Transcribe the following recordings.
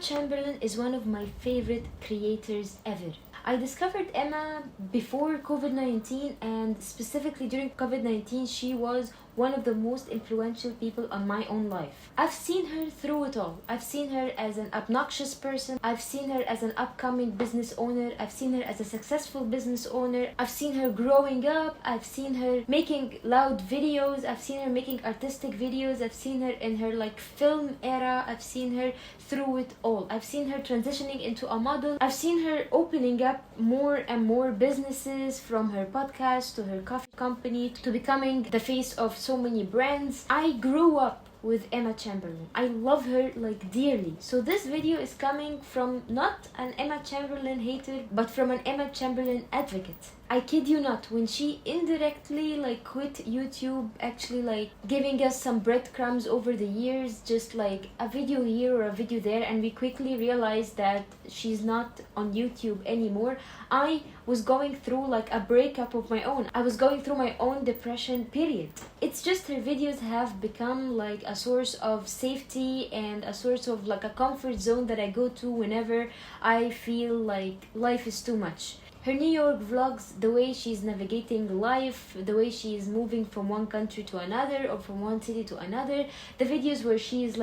Chamberlain is one of my favorite creators ever. I discovered Emma before COVID-19, and specifically during COVID-19 she was one of the most influential people on my own life. I've seen her through it all. I've seen her as an obnoxious person. I've seen her as an upcoming business owner. I've seen her as a successful business owner. I've seen her growing up. I've seen her making loud videos. I've seen her making artistic videos. I've seen her in her film era. I've seen her through it all. I've seen her transitioning into a model. I've seen her opening up more and more businesses, from her podcast to her coffee company to becoming the face of so many brands. I grew up with Emma Chamberlain. I love her dearly. So this video is coming from not an Emma Chamberlain hater, but from an Emma Chamberlain advocate. I kid you not, when she indirectly quit YouTube, actually giving us some breadcrumbs over the years, just a video here or a video there, and we quickly realized that she's not on YouTube anymore. I was going through a breakup of my own. I was going through my own depression period. It's just her videos have become a source of safety and a source of a comfort zone that I go to whenever I feel like life is too much. Her New York vlogs, the way she's navigating life, the way she's moving from one country to another or from one city to another, the videos where she's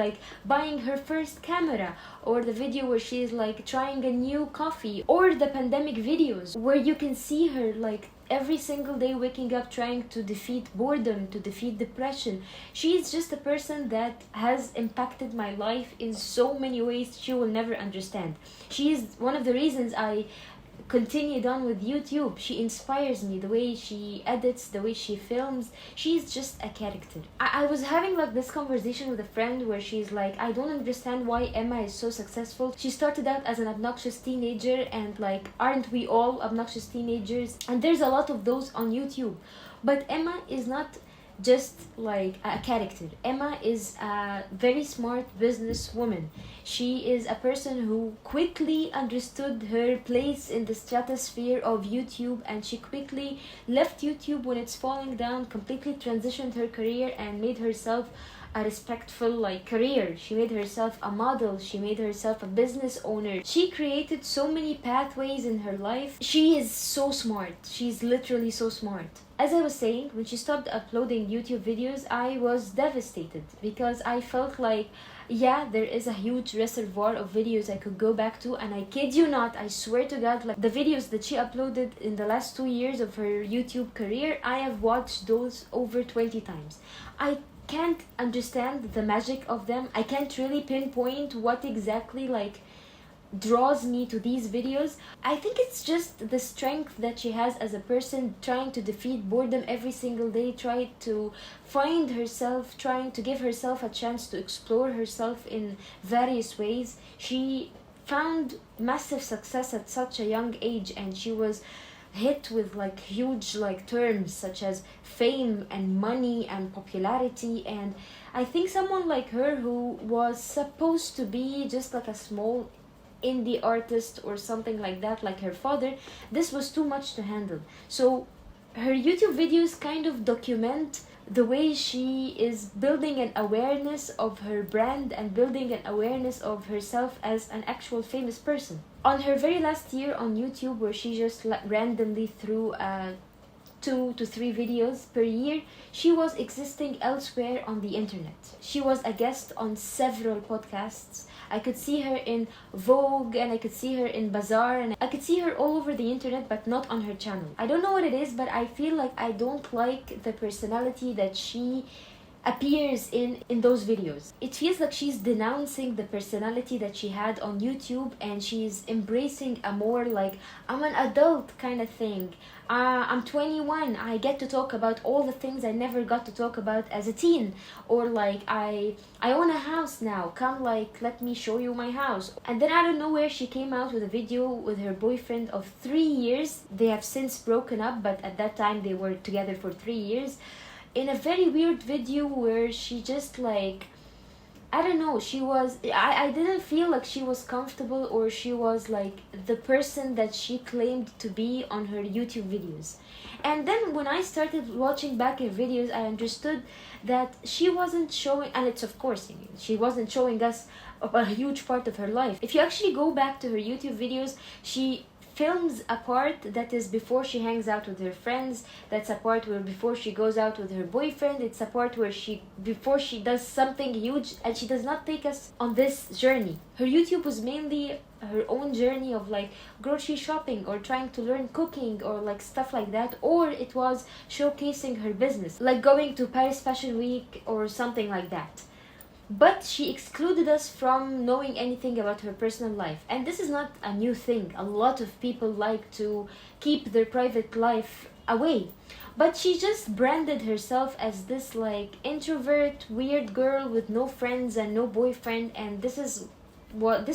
buying her first camera, or the video where she's trying a new coffee, or the pandemic videos where you can see her every single day waking up trying to defeat boredom, to defeat depression. She's just a person that has impacted my life in so many ways she will never understand. She is one of the reasons I continued on with YouTube. She inspires me, the way she edits, the way she films. She's just a character. I was having this conversation with a friend where she's I don't understand why Emma is so successful. She started out as an obnoxious teenager, and aren't we all obnoxious teenagers? And there's a lot of those on YouTube. But Emma is not just a character. Emma is a very smart businesswoman. She is a person who quickly understood her place in the stratosphere of YouTube, and she quickly left YouTube when it's falling down, completely transitioned her career and made herself a respectful career. She made herself a model. She made herself a business owner. She created so many pathways in her life. She is so smart. She's literally so smart. As I was saying, when she stopped uploading YouTube videos, I was devastated because I felt yeah, there is a huge reservoir of videos I could go back to, and I kid you not, I swear to God, the videos that she uploaded in the last 2 years of her YouTube career, I have watched those over 20 times. I can't understand the magic of them. I can't really pinpoint what exactly draws me to these videos. I think it's just the strength that she has as a person, trying to defeat boredom every single day, trying to find herself, trying to give herself a chance to explore herself in various ways. She found massive success at such a young age, and she was hit with huge terms such as fame and money and popularity. And I think someone like her, who was supposed to be just a small indie artist or something like that, like her father, this was too much to handle. So her YouTube videos kind of document the way she is building an awareness of her brand and building an awareness of herself as an actual famous person. On her very last year on YouTube, where she just randomly threw 2 to 3 videos per year, she was existing elsewhere on the internet. She was a guest on several podcasts. I could see her in Vogue, and I could see her in Bazaar, and I could see her all over the internet, but not on her channel. I don't know what it is, but I feel I don't like the personality that she appears in those videos. It feels like she's denouncing the personality that she had on YouTube, and she's embracing a more I'm an adult kind of thing. I'm 21, I get to talk about all the things I never got to talk about as a teen, or I own a house now, come let me show you my house. And then out of nowhere she came out with a video with her boyfriend of 3 years. They have since broken up, but at that time they were together for 3 years, in a very weird video where she just I don't know, I didn't feel like she was comfortable, or she was like the person that she claimed to be on her YouTube videos. And then when I started watching back her videos, I understood that she wasn't showing, and it's of course, she wasn't showing us a huge part of her life. If you actually go back to her YouTube videos, she films a part that is before she hangs out with her friends, that's a part where before she goes out with her boyfriend, it's a part where before she does something huge, and she does not take us on this journey. Her YouTube was mainly her own journey of like grocery shopping, or trying to learn cooking, or like stuff like that, or it was showcasing her business, like going to Paris Fashion Week or something like that. But she excluded us from knowing anything about her personal life. And this is not a new thing. A lot of people like to keep their private life away. But she just branded herself as this like introvert, weird girl with no friends and no boyfriend, and this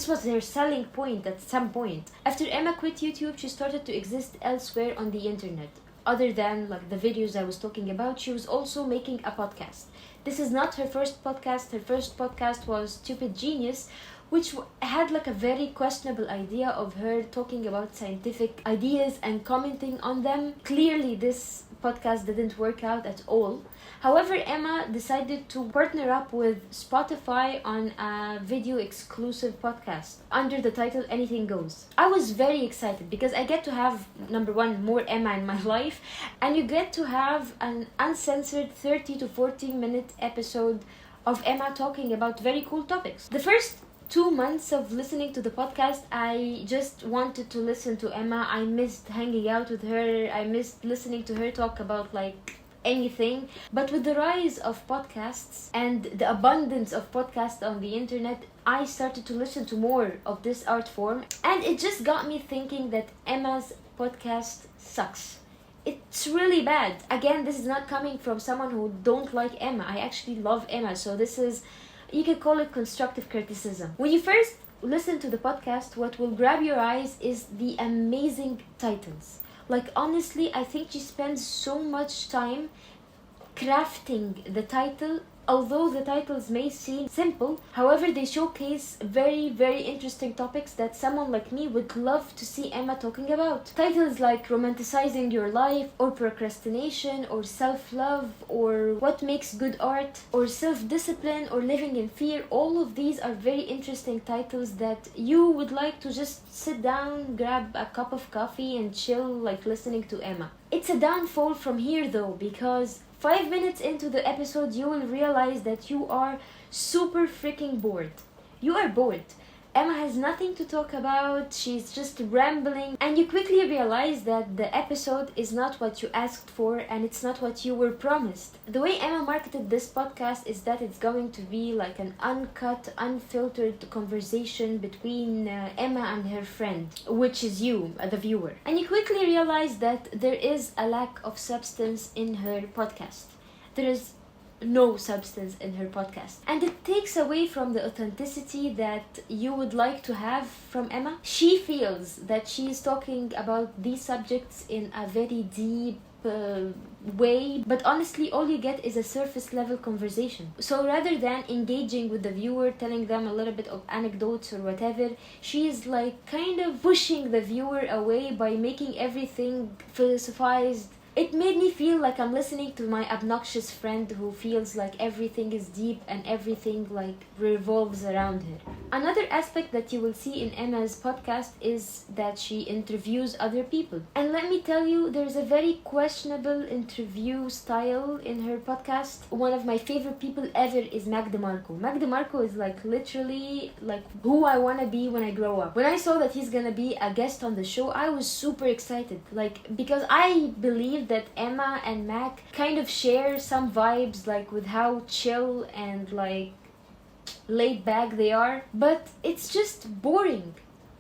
was her selling point at some point. After Emma quit YouTube, she started to exist elsewhere on the internet. Other than like the videos I was talking about, she was also making a podcast. This is not her first podcast. Her first podcast was Stupid Genius, which had like a very questionable idea of her talking about scientific ideas and commenting on them. Clearly, this podcast didn't work out at all. However, Emma decided to partner up with Spotify on a video exclusive podcast under the title Anything Goes. I was very excited because I get to have, number one, more Emma in my life, and you get to have an uncensored 30 to 40 minute episode of Emma talking about very cool topics. The first 2 months of listening to the podcast, I just wanted to listen to Emma. I missed hanging out with her. I missed listening to her talk about like anything. But with the rise of podcasts and the abundance of podcasts on the internet, I started to listen to more of this art form, and it just got me thinking that Emma's podcast sucks. It's really bad. Again, this is not coming from someone who don't like Emma. I actually love Emma, so this is, you can call it constructive criticism. When you first listen to the podcast, what will grab your eyes is the amazing titles. Like, honestly, I think she spends so much time crafting the title. Although the titles may seem simple, however, they showcase very, very interesting topics that someone like me would love to see Emma talking about. Titles like Romanticizing Your Life, or Procrastination, or Self-Love, or What Makes Good Art, or Self-Discipline, or Living in Fear. All of these are very interesting titles that you would like to just sit down, grab a cup of coffee, and chill like listening to Emma. It's a downfall from here though, because 5 minutes into the episode, you will realize that you are super freaking bored. You are bored. Emma has nothing to talk about, she's just rambling, and you quickly realize that the episode is not what you asked for, and it's not what you were promised. The way Emma marketed this podcast is that it's going to be like an uncut, unfiltered conversation between Emma and her friend, which is you, the viewer. And you quickly realize that there is a lack of substance in her podcast. There is no substance in her podcast, and it takes away from the authenticity that you would like to have from Emma. She feels that she is talking about these subjects in a very deep way, but honestly all you get is a surface level conversation. So rather than engaging with the viewer, telling them a little bit of anecdotes or whatever, she is like kind of pushing the viewer away by making everything philosophized. It made me feel like I'm listening to my obnoxious friend who feels like everything is deep and everything like revolves around her. Another aspect that you will see in Emma's podcast is that she interviews other people. And let me tell you, there's a very questionable interview style in her podcast. One of my favorite people ever is Mac DeMarco. Mac DeMarco is like literally like who I want to be when I grow up. When I saw that he's gonna be a guest on the show, I was super excited. Like, because I believe that Emma and Mac kind of share some vibes, like with how chill and like laid back they are, but it's just boring.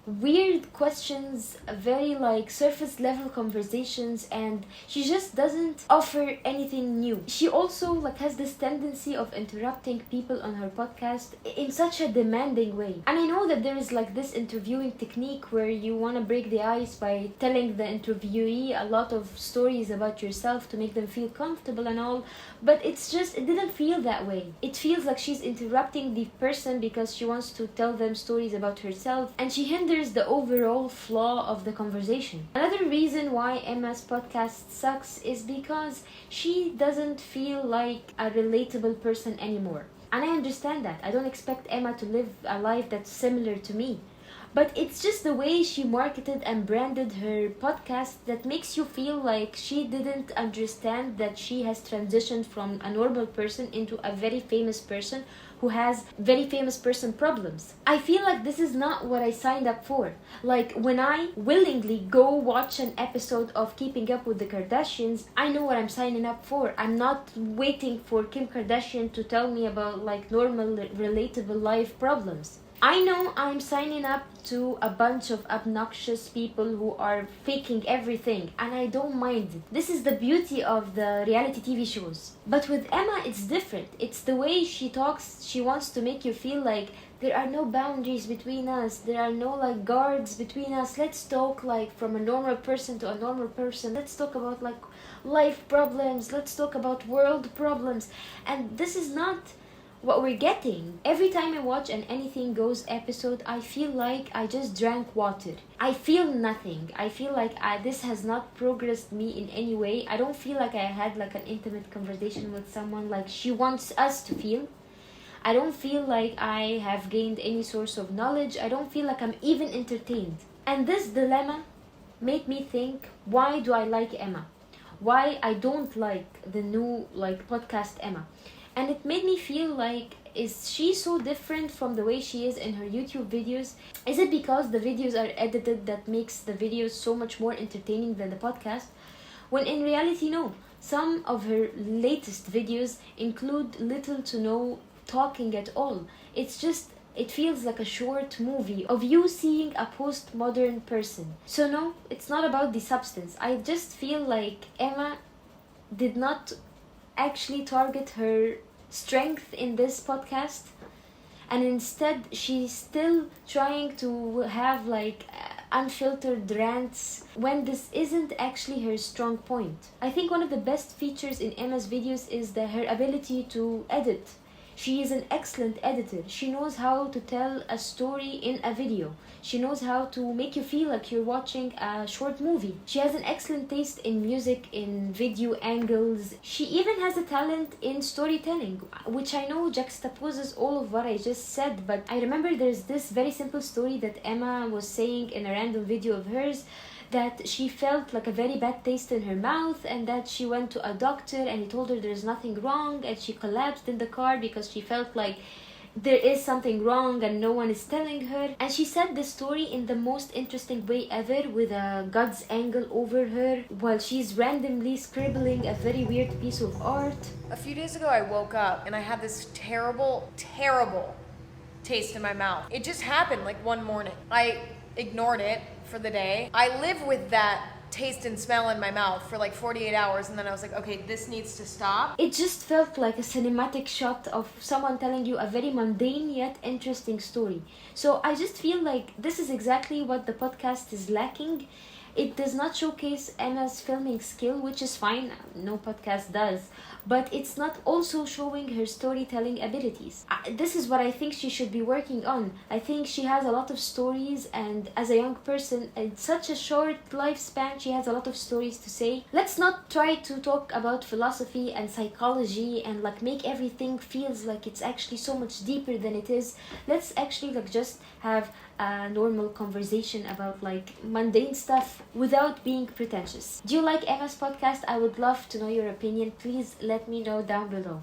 weird questions, very like surface level conversations, and she just doesn't offer anything new. She also like has this tendency of interrupting people on her podcast in such a demanding way. And I know that there is like this interviewing technique where you want to break the ice by telling the interviewee a lot of stories about yourself to make them feel comfortable and all, but it didn't feel that way. It feels like she's interrupting the person because she wants to tell them stories about herself, and she hinders the overall flaw of the conversation. Another reason why Emma's podcast sucks is because she doesn't feel like a relatable person anymore. And I understand that. I don't expect Emma to live a life that's similar to me. But it's just the way she marketed and branded her podcast that makes you feel like she didn't understand that she has transitioned from a normal person into a very famous person who has very famous person problems. I feel like this is not what I signed up for. Like, when I willingly go watch an episode of Keeping Up with the Kardashians, I know what I'm signing up for. I'm not waiting for Kim Kardashian to tell me about like normal, relatable life problems. I know I'm signing up to a bunch of obnoxious people who are faking everything, and I don't mind it. This is the beauty of the reality TV shows. But with Emma, it's different. It's the way she talks. She wants to make you feel like there are no boundaries between us. There are no like guards between us. Let's talk like from a normal person to a normal person. Let's talk about like life problems. Let's talk about world problems. And this is not what we're getting. Every time I watch an Anything Goes episode, I feel like I just drank water. I feel nothing. I feel like this has not progressed me in any way. I don't feel like I had like an intimate conversation with someone like she wants us to feel. I don't feel like I have gained any source of knowledge. I don't feel like I'm even entertained. And this dilemma made me think, why do I like Emma? Why I don't like the new like podcast Emma? And it made me feel like, is she so different from the way she is in her YouTube videos? Is it because the videos are edited that makes the videos so much more entertaining than the podcast? When in reality, no. Some of her latest videos include little to no talking at all. It feels like a short movie of you seeing a postmodern person. So no, it's not about the substance. I just feel like Emma did not actually target her strength in this podcast, and instead she's still trying to have like unfiltered rants when this isn't actually her strong point. I think one of the best features in Emma's videos is her ability to edit. She is an excellent editor. She knows how to tell a story in a video. She knows how to make you feel like you're watching a short movie. She has an excellent taste in music, in video angles. She even has a talent in storytelling, which I know juxtaposes all of what I just said, but I remember there's this very simple story that Emma was saying in a random video of hers, that she felt like a very bad taste in her mouth, and that she went to a doctor and he told her there's nothing wrong, and she collapsed in the car because she felt like there is something wrong and no one is telling her. And she said this story in the most interesting way ever, with a God's angle over her while she's randomly scribbling a very weird piece of art. A few days ago I woke up and I had this terrible taste in my mouth. It just happened like one morning. I ignored it for the day. I live with that taste and smell in my mouth for like 48 hours, and then I was like, okay, this needs to stop. It just felt like a cinematic shot of someone telling you a very mundane yet interesting story. So I just feel like this is exactly what the podcast is lacking. It does not showcase Emma's filming skill, which is fine, no podcast does, but it's not also showing her storytelling abilities. This is what I think she should be working on. I think she has a lot of stories, and as a young person, in such a short lifespan, she has a lot of stories to say. Let's not try to talk about philosophy and psychology and like make everything feels like it's actually so much deeper than it is. Let's actually like just have a normal conversation about like mundane stuff without being pretentious. Do you like Emma's podcast? I would love to know your opinion. Please let me know down below.